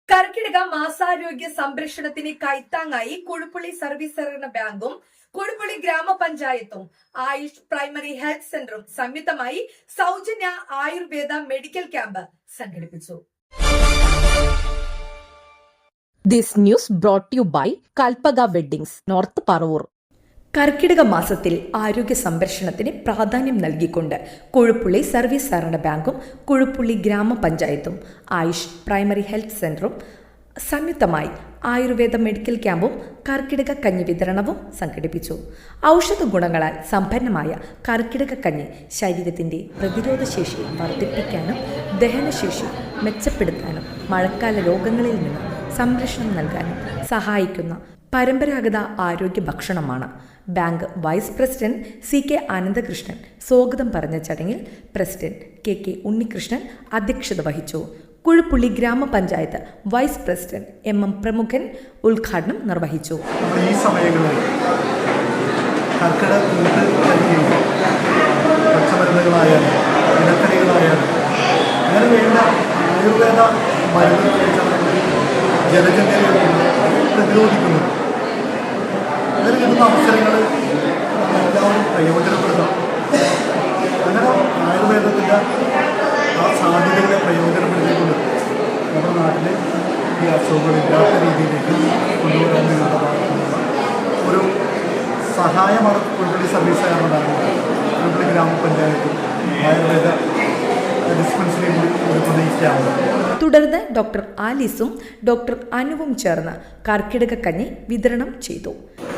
കർക്കിടക മാസാരോഗ്യ സംരക്ഷണത്തിന് കൈത്താങ്ങായി കുഴുപ്പുള്ളി സർവീസ് സഹകരണ ബാങ്കും കുഴുപ്പുള്ളി ഗ്രാമപഞ്ചായത്തും ആയുഷ് പ്രൈമറി ഹെൽത്ത് സെന്ററും സംയുക്തമായി സൗജന്യ ആയുർവേദ മെഡിക്കൽ ക്യാമ്പ് സംഘടിപ്പിച്ചു. This news brought to you by Kalpaga Weddings, North Parvur. കർക്കിടക മാസത്തിൽ ആരോഗ്യ സംരക്ഷണത്തിന് പ്രാധാന്യം നൽകിക്കൊണ്ട് കുഴുപ്പുള്ളി സർവീസ് സഹകരണ ബാങ്കും കുഴുപ്പുള്ളി ഗ്രാമപഞ്ചായത്തും ആയുഷ് പ്രൈമറി ഹെൽത്ത് സെന്ററും സംയുക്തമായി ആയുർവേദ മെഡിക്കൽ ക്യാമ്പും കർക്കിടക കഞ്ഞി വിതരണവും സംഘടിപ്പിച്ചു. ഔഷധ ഗുണങ്ങളാൽ സമ്പന്നമായ കർക്കിടക കഞ്ഞി ശരീരത്തിന്റെ പ്രതിരോധശേഷി വർദ്ധിപ്പിക്കാനും ദഹനശേഷി മെച്ചപ്പെടുത്താനും മഴക്കാല രോഗങ്ങളിൽ നിന്ന് സംരക്ഷണം നൽകാനും സഹായിക്കുന്ന പരമ്പരാഗത ആരോഗ്യ ഭക്ഷണമാണ്. Bank vice president CK Anandakrishnan സ്വാഗതം പറഞ്ഞ ചടങ്ങിൽ പ്രസിഡന്റ് KK ഉണ്ണികൃഷ്ണൻ അധ്യക്ഷത വഹിച്ചു. കുഴുപ്പുള്ളി ഗ്രാമപഞ്ചായത്ത് വൈസ് പ്രസിഡന്റ് MM പ്രമുഖൻ ഉദ്ഘാടനം നിർവഹിച്ചു. ഈ സമയങ്ങളിൽ പച്ചമരുന്നുകളായാലും ഇലക്കറികളായാലും അങ്ങനെ വേണ്ട ആയുർവേദ മരുന്നുകൾ ജലജന്യതയെ പ്രതിരോധിക്കുന്നത് അതിൽ കിട്ടുന്ന അവസരങ്ങൾ എല്ലാവരും പ്രയോജനപ്പെടുത്താം. അങ്ങനെ ആയുർവേദത്തിൻ്റെ ആ സാധ്യതകളെ പ്രയോജനപ്പെടുത്തിക്കൊണ്ട് നമ്മുടെ നാട്ടിലെ ഈ അസുഖങ്ങളില്ലാത്ത രീതിയിലേക്ക് കൊണ്ടുവരാൻ നിങ്ങളുടെ ഭാഗത്തുനിന്നുള്ള ഒരു സഹായമാണ് കുഴുപ്പുള്ളി സർവീസ് സഹകരണ കുഴുപ്പുള്ളി ഗ്രാമപഞ്ചായത്തും ആയുർവേദ ഡിസ്പെൻസറിയും ഒരുക്കുന്നതാണ്. തുടർന്ന് ഡോക്ടർ ആലീസും ഡോക്ടർ അനുവും ചേർന്ന് കർക്കിടക കഞ്ഞി വിതരണം ചെയ്തു.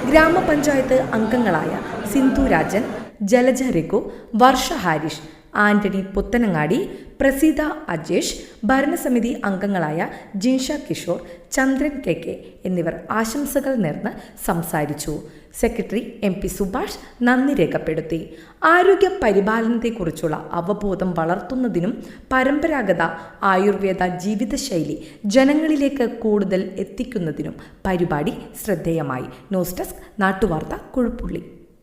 ഗ്രാമപഞ്ചായത്ത് അംഗങ്ങളായ സിന്ധു രാജൻ, ജലജ രഘു, വർഷ ഹാരിഷ്, ആന്റണി പുത്തനങ്ങാടി, പ്രസീത അജേഷ്, ഭരണസമിതി അംഗങ്ങളായ ജിൻഷ കിഷോർ, ചന്ദ്രൻ KK എന്നിവർ ആശംസകൾ നേർന്ന് സംസാരിച്ചു. സെക്രട്ടറി MP സുഭാഷ് നന്ദി രേഖപ്പെടുത്തി. ആരോഗ്യ പരിപാലനത്തെക്കുറിച്ചുള്ള അവബോധം വളർത്തുന്നതിനും പരമ്പരാഗത ആയുർവേദ ജീവിതശൈലി ജനങ്ങളിലേക്ക് കൂടുതൽ എത്തിക്കുന്നതിനും പരിപാടി ശ്രദ്ധേയമായി. ന്യൂസ് ഡെസ്ക്, നാട്ടുവാർത്ത, കുഴുപ്പുള്ളി.